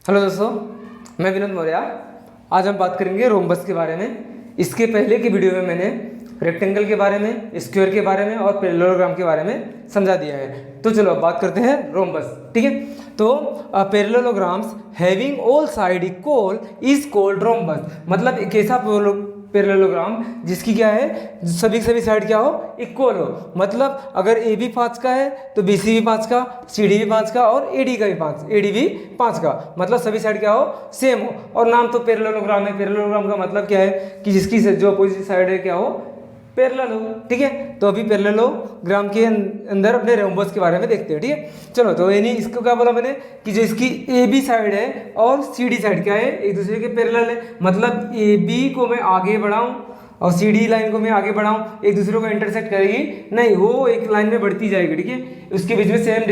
Hello दोस्तों, मैं विनोद मौर्य। आज हम बात करेंगे रोम्बस के बारे में। इसके पहले की वीडियो में मैंने रेक्टेंगल के बारे में, स्क्वायर के बारे में और पैरेललोग्राम के बारे में समझा दिया है। तो चलो अब बात करते हैं रोम्बस। ठीक है, तो parallelograms having all side equal is called rhombus. मतलब एक ऐसा पैरेललोग्राम जिसकी क्या है, सभी साइड क्या हो, इक्वल हो। मतलब अगर ए भी 5 का है तो बी सी भी 5 का, सी डी भी 5 का और ए डी का भी 5, ए डी भी 5 का। मतलब सभी साइड क्या हो, सेम हो। और नाम तो पैरेललोग्राम है। पैरेललोग्राम का मतलब क्या है कि जिसकी जो अपोजिट साइड है क्या हो, पैरेलल हो। ठीक है, तो अभी पैरेललोग्राम के अंदर अपने रोम्बस के बारे में देखते हैं। ठीक है, चलो। तो यानी इसको क्या बोला मैंने कि जो इसकी ए बी साइड है और सी डी साइड क्या है, एक दूसरे के पैरेलल है। मतलब ए बी को मैं आगे बढ़ाऊं और सी डी लाइन को मैं आगे बढ़ाऊं, एक दूसरे को इंटरसेक्ट करेगी नहीं, वो एक लाइन में बढ़ती जाएगी। ठीक है, उसके बीच में सेम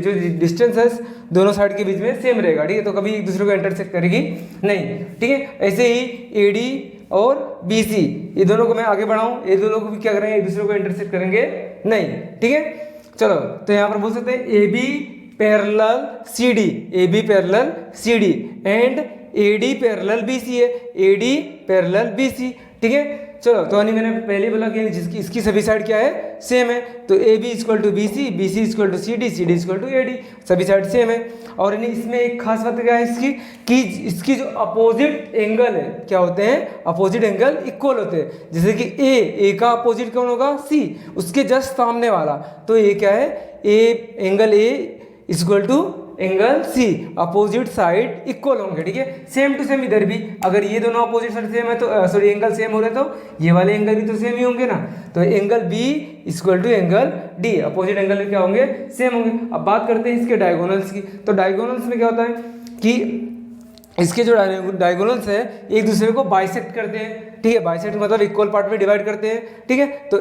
जो डिस्टेंस है दोनों साइड के बीच में सेम रहेगा। ठीक है, तो कभी एक दूसरे को इंटरसेक्ट करेगी नहीं। ठीक है, ऐसे ही ए डी और बी सी, ये दोनों को मैं आगे बढ़ाऊं, ये दोनों को भी क्या करेंगे, एक दूसरे को इंटरसेक्ट करेंगे नहीं। ठीक है, चलो। तो यहाँ पर बोल सकते हैं A B parallel C D, A B parallel C D and A D parallel B C है, A D parallel B C. ठीक है, चलो। तो यानी मैंने पहले बोला कि जिसकी इसकी सभी साइड क्या है, सेम है। तो A B equal to B C equal to C D equal to A D, सभी साइड सेम है। और यानी इसमें एक खास बात क्या है इसकी कि इसकी जो अपोजिट एंगल है क्या होते हैं, अपोजिट एंगल इक्वल होते हैं। जैसे कि ए का अपोजिट कौन होगा, सी, उसके जस्ट सामने वाला। तो ये क्या है, a angle A equal to angle C, opposite side equal होंगे। ठीक है, सेम टू सेम इधर भी अगर ये दोनों अपोजिट साइड सेम है तो सॉरी एंगल सेम हो रहे तो ये वाले एंगल भी तो सेम ही होंगे ना। तो angle B equal to angle D, opposite angle क्या होंगे, सेम होंगे। अब बात करते हैं इसके डायगोनल्स की। तो डायगोनल्स में क्या होता है कि इसके जो डायगोनल्स है एक दूसरे को बाइसेक्ट करते हैं। ठीक है, बाइसेक्ट मतलब इक्वल पार्ट में डिवाइड करते हैं। ठीक है, तो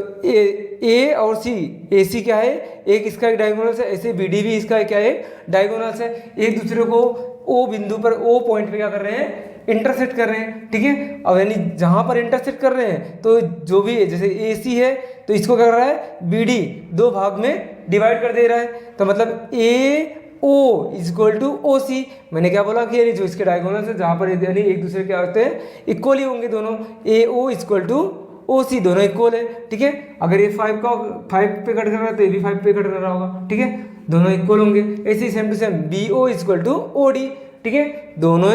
ए और सी, ए सी क्या है, एक इसका एक डायगोनल्स है, ऐसे बी डी भी इसका क्या है, डायगोनल्स है। एक दूसरे को ओ बिंदु पर, ओ पॉइंट पे क्या कर रहे हैं, इंटरसेक्ट कर रहे हैं। ठीक है, अब यानी जहां पर इंटरसेक्ट कर रहे हैं तो जो भी जैसे ए सी है तो इसको क्या कर रहा है, बी डी दो भाग में डिवाइड कर दे रहा है। तो मतलब ए ओ इक्वल टू ओ सी। मैंने क्या बोला कि जो इसके डायगोनल्स है जहाँ पर यानी एक दूसरे क्या होते हैं, इक्वल ही होंगे दोनों। ए ओ इक्वल टू ओ सी, दोनों इक्वल है। ठीक है, अगर ये 5 पे कट कर रहा है तो ये भी 5 पे कट कर रहा होगा। ठीक है, दोनों इक्वल होंगे। ऐसे ही same to same B O equal to O D. ठीक है, दोनों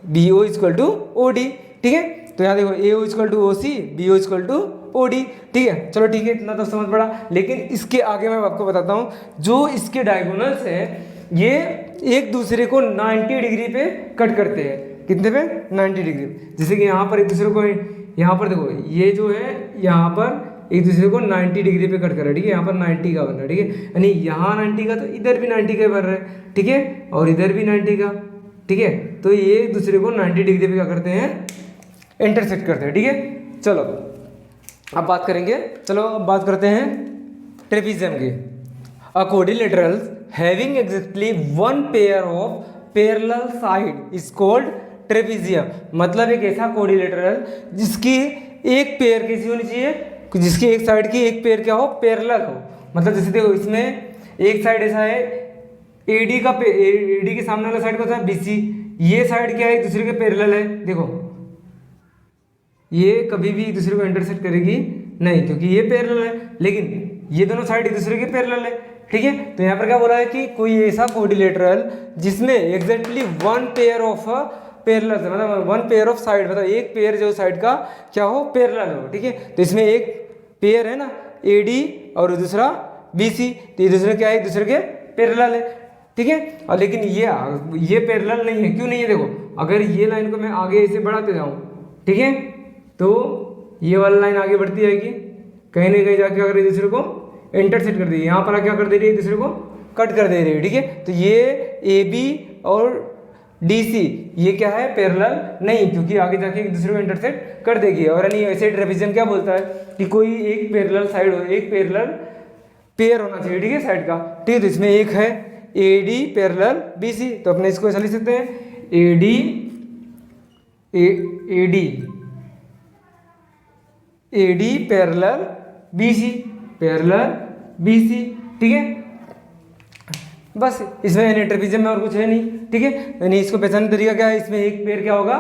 B O equal to O D. ठीक है, तो यहाँ देखो A O equal to O C, B O equal to O D. ठीक है, चलो ठीक है, इतना तो समझ पड़ा। लेकिन इसके आगे मैं आपको बताता हूँ, जो इसके डायगोनल्स है ये एक दूसरे को 90 डिग्री पे कट करते हैं। कितने पे, 90 डिग्री। जैसे कि यहाँ पर एक दूसरे को, यहाँ पर देखो ये जो है यहाँ पर एक दूसरे को 90 डिग्री पे कट कर रहा है। ठीक है, यहाँ पर 90 का बन रहा है। ठीक है, यानी यहाँ 90 का तो इधर भी 90 का बन रहा है। ठीक है, और इधर भी 90 का। ठीक है, तो ये एक दूसरे को 90 डिग्री पे क्या करते हैं, इंटरसेक्ट करते हैं। ठीक है, चलो अब बात करेंगे। चलो अब बात करते हैं ट्रेपीजियम की। A quadrilateral having exactly one pair of parallel side is called trapezium। मतलब एक ऐसा कोडिलेटरल जिसकी एक पेयर कैसी होनी चाहिए, जिसकी एक साइड की एक पेयर क्या हो, पैरेलल हो। मतलब जैसे देखो इसमें एक साइड ऐसा है, एडी का एडी के सामने वाला साइड कौन सा है, बीसी। ये साइड क्या है, एक दूसरे के पैरेलल है। देखो ये कभी भी एक दूसरे को इंटरसेक्ट करेगी नहीं क्योंकि ये पैरेलल है, लेकिन ये दोनों साइड एक दूसरे के पैरेलल है। ठीक है, तो यहाँ पर क्या बोला है कि कोई ऐसा कोडिलेटरल जिसमें exactly one pair of parallel, मतलब वन पेयर ऑफ साइड, मतलब एक पेयर जो साइड का क्या हो, पैरेलल हो। ठीक है, तो इसमें एक पेयर है ना ए डी और दूसरा बी सी, तो ये दूसरे क्या है, एक दूसरे के पैरेलल है। ठीक है, और लेकिन ये पैरेलल नहीं है। क्यों नहीं है, देखो अगर ये लाइन को मैं आगे ऐसे बढ़ाते जाऊँ, ठीक है, तो ये वाली लाइन आगे बढ़ती जाएगी, कहीं ना कहीं जाके अगर एक दूसरे को इंटरसेक्ट कर दी, यहाँ पर क्या कर दे रही है, दूसरे को कट कर दे रही है। ठीक है, तो ये ए बी और डी सी ये क्या है, पैरेलल नहीं, क्योंकि आगे जाके एक दूसरे को इंटरसेक्ट कर देगी। और यानी ऐसे ट्रेपीजियम क्या बोलता है कि कोई एक पैरेलल साइड हो, एक पैरेलल पेयर होना चाहिए। ठीक है, साइड का। ठीक है, तो इसमें एक है A D parallel B C, तो अपने इसको ऐसा लिख सकते हैं A D parallel B C, parallel B C. ठीक है, बस इसमें यानी ट्रेपेजियम में और कुछ है नहीं, ठीक है। यानी इसको पहचानने का तरीका क्या है, इसमें एक पेयर क्या होगा,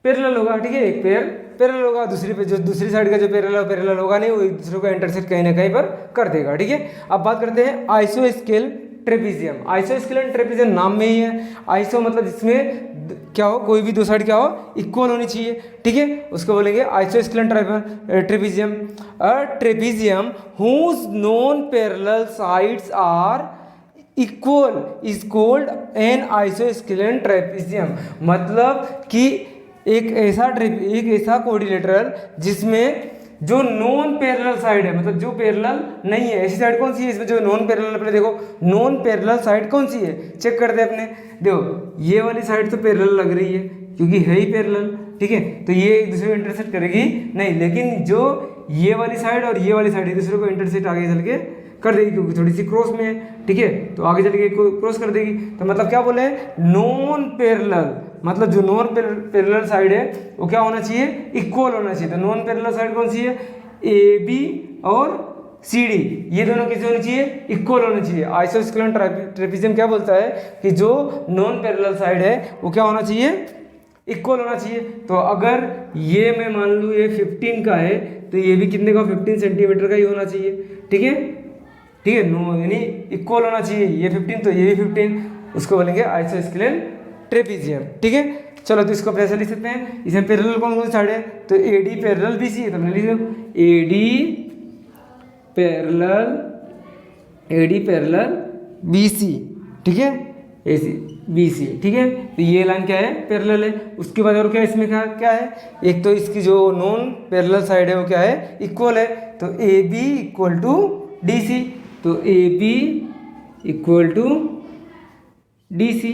पैरेलल होगा, ठीक है, एक पेयर पैरेलल होगा, दूसरी पे जो दूसरी साइड का जो पैरेलल होगा नहीं, वो एक दूसरे को इंटरसेक्ट कहीं ना कहीं पर कर देगा, ठीक है। अब बात करते हैं आइसोस्केल ट्रेपेजियम। आइसोस्केल ट्रेपेजियम नाम में ही है, आइसो मतलब जिसमें क्या हो, कोई भी दो साइड क्या हो, इक्वल होनी चाहिए, ठीक है, उसको बोलेंगे आइसोस्केल trapezium. Trapezium whose non parallel sides are equal is called an isosceles trapezium. मतलब कि एक ऐसा कोऑर्डिनेटर जिसमें जो नॉन पैरेलल साइड है, मतलब जो पैरेलल नहीं है, ऐसी साइड कौन सी है इसमें जो नॉन पैरेलल, अपने देखो नॉन पैरेलल साइड कौन सी है, चेक करते हैं अपने। देखो ये वाली साइड तो पैरेलल लग रही है क्योंकि है ही पैरेलल, ठीक है, तो ये एक दूसरे को इंटरसेक्ट करेगी नहीं, लेकिन जो ये वाली साइड और ये वाली साइड एक दूसरे को इंटरसेक्ट आगे चल के कर देगी क्योंकि थोड़ी सी क्रॉस में है, ठीक है, तो आगे चल के क्रॉस कर देगी। तो मतलब क्या बोले, नॉन पैरेलल, मतलब जो नॉन पैरेलल साइड है वो क्या होना चाहिए, इक्वल होना चाहिए। तो नॉन पैरेलल साइड कौन सी है, ए बी और सी डी, ये दोनों कैसे होनी चाहिए, इक्वल होनी चाहिए। आइसोस्केलेन ट्रेपेजियम क्या बोलता है कि जो नॉन पैरेलल साइड है वो क्या होना चाहिए, इक्वल होना चाहिए। तो अगर ये मैं मान लूँ ये 15 का है तो ये भी कितने का, 15 सेंटीमीटर का ही होना चाहिए, ठीक है, ठीक है, नो यानी इक्वल होना चाहिए, ये 15 तो ये भी 15, उसको बोलेंगे आइसोस्केलेन ट्रेपेजियम, ठीक है। चलो तो इसको कैसे लिख सकते हैं, इसमें पैरेलल कौन कौन साइड है, तो A D parallel B C है, तो मैंने लिख दो A D parallel B C, ठीक है, ए सी बी सी, ठीक है, तो ये लाइन क्या है, पैरेलल है। उसके बाद और क्या इसमें क्या है, एक तो इसकी जो नॉन पैरेलल साइड है वो क्या है, इक्वल है, तो A B equal to D C, तो A B equal to D C,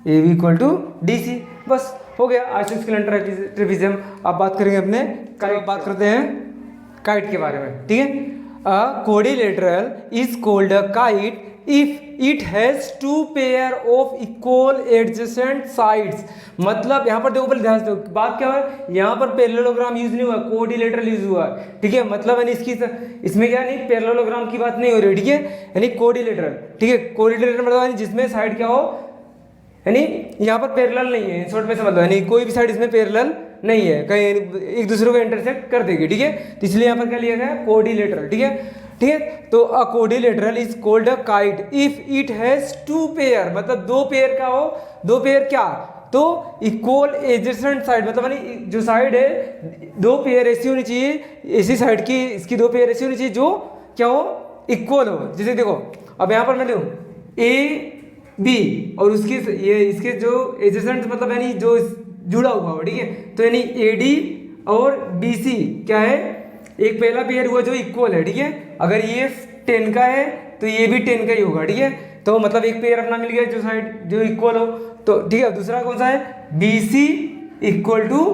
A B equal to D C, बस हो गया आइसोस्केलेन ट्रेपेजियम। अब बात करेंगे अपने बात करते हैं काइट के बारे में, ठीक है। A quadrilateral is called a kite if it has two pair of equal adjacent sides. मतलब यहाँ पर देखो, पहले ध्यान से देखो, बात क्या है, यहाँ पर पैरेललोग्राम यूज नहीं हुआ, कोऑर्डिनेटर यूज हुआ, ठीक है, मतलब यानी इसमें क्या नहीं, पैरेललोग्राम की बात नहीं हो रही, ठीक है, यानी कोऑर्डिनेटर, ठीक है, कोऑर्डिनेटर मतलब जिसमें साइड क्या हो, यानी यहाँ पर पैरेलल नहीं है, इन शॉर्ट में समझ लो, यानी कोई भी साइड इसमें पैरेलल नहीं है, कहीं एक दूसरे को इंटरसेक्ट कर देगी, ठीक है, तो इसलिए यहाँ पर क्या लिया गया, कोऑर्डिनेटर, ठीक है, ठीक है। तो a coordinator is called a kite if it has two pair, मतलब दो पेयर का हो, दो पेयर क्या, तो इक्वल एडजेसेंट साइड, मतलब यानी जो साइड है दो पेयर ऐसी होनी चाहिए, ऐसी साइड की इसकी दो पेयर ऐसी होनी चाहिए जो क्या हो, इक्वल हो। जैसे देखो अब यहाँ पर मैं लूँ ए बी और उसकी ये इसके जो एडजेसेंट मतलब यानी जो जुड़ा हुआ हो, ठीक है, तो यानी ए डी और बी सी क्या है, एक पहला पेयर हुआ जो इक्वल है, ठीक है, अगर ये 10 का है तो ये भी 10 का ही होगा, ठीक है, तो मतलब एक पेयर अपना मिल गया जो साइड जो इक्वल हो, तो ठीक है। दूसरा कौन सा है, B C equal to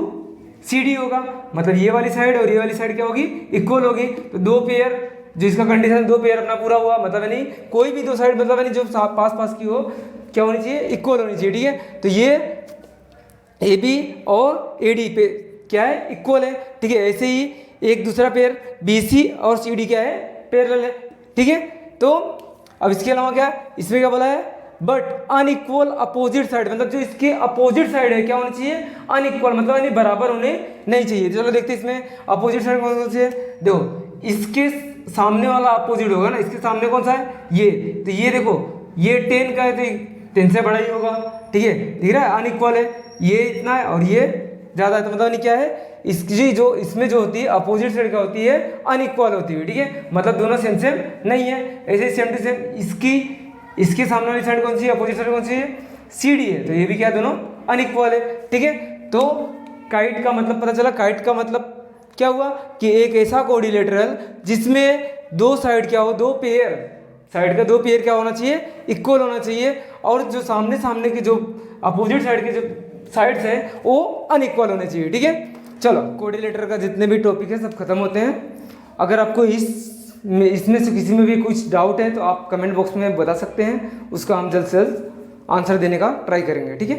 C D होगा, मतलब ये वाली साइड और ये वाली साइड क्या होगी, इक्वल होगी, तो दो पेयर जो इसका कंडीशन दो पेयर अपना पूरा हुआ, मतलब यानी कोई भी दो साइड मतलब यानी जो पास पास की हो क्या होनी चाहिए, इक्वल होनी चाहिए, ठीक है, तो ये ए बी और ए डी पे क्या है, इक्वल है, ठीक है। ऐसे ही एक दूसरा पेयर बी सी और सी डी क्या है, पैरेलल है, ठीक है। तो अब इसके अलावा क्या, इसमें क्या बोला है, बट अनइक्वल अपोजिट साइड, मतलब जो इसके अपोजिट साइड है क्या होनी चाहिए, अनइक्वल, मतलब यानी बराबर होने नहीं चाहिए। चलो देखते हैं इसमें अपोजिट साइड कौन सी है, देखो इसके सामने वाला अपोजिट होगा ना, इसके सामने कौन सा है, ये, तो ये देखो ये 10 का है तो 10 से बड़ा ही होगा, ठीक है, दिख रहा है, अनइक्वल है, ये इतना है और ये ज़्यादा है, तो मतलब नहीं क्या है, इसकी जो इसमें जो होती है अपोजिट साइड क्या होती है, अनइक्वल होती है, ठीक है, मतलब दोनों सेम सेम नहीं है। ऐसे सेम टू सेम इसके सामने वाली साइड कौन सी है, अपोजिट साइड कौन सी है, सी डी है, तो ये भी क्या दोनों अनइक्वल है, ठीक है। तो काइट का मतलब पता चला, काइट का मतलब क्या हुआ कि एक ऐसा कोऑर्डिनेटर जिसमें दो साइड क्या हो, दो पेयर साइड का दो पेयर क्या होना चाहिए, इक्वल होना चाहिए, और जो सामने के जो अपोजिट साइड के जो साइड्स हैं वो अनइक्वल होने चाहिए, ठीक है। चलो कोऑर्डिनेटर का जितने भी टॉपिक है सब खत्म होते हैं। अगर आपको इसमें से किसी में भी कुछ डाउट है तो आप कमेंट बॉक्स में बता सकते हैं, उसका हम जल्द से जल्द आंसर देने का ट्राई करेंगे, ठीक है।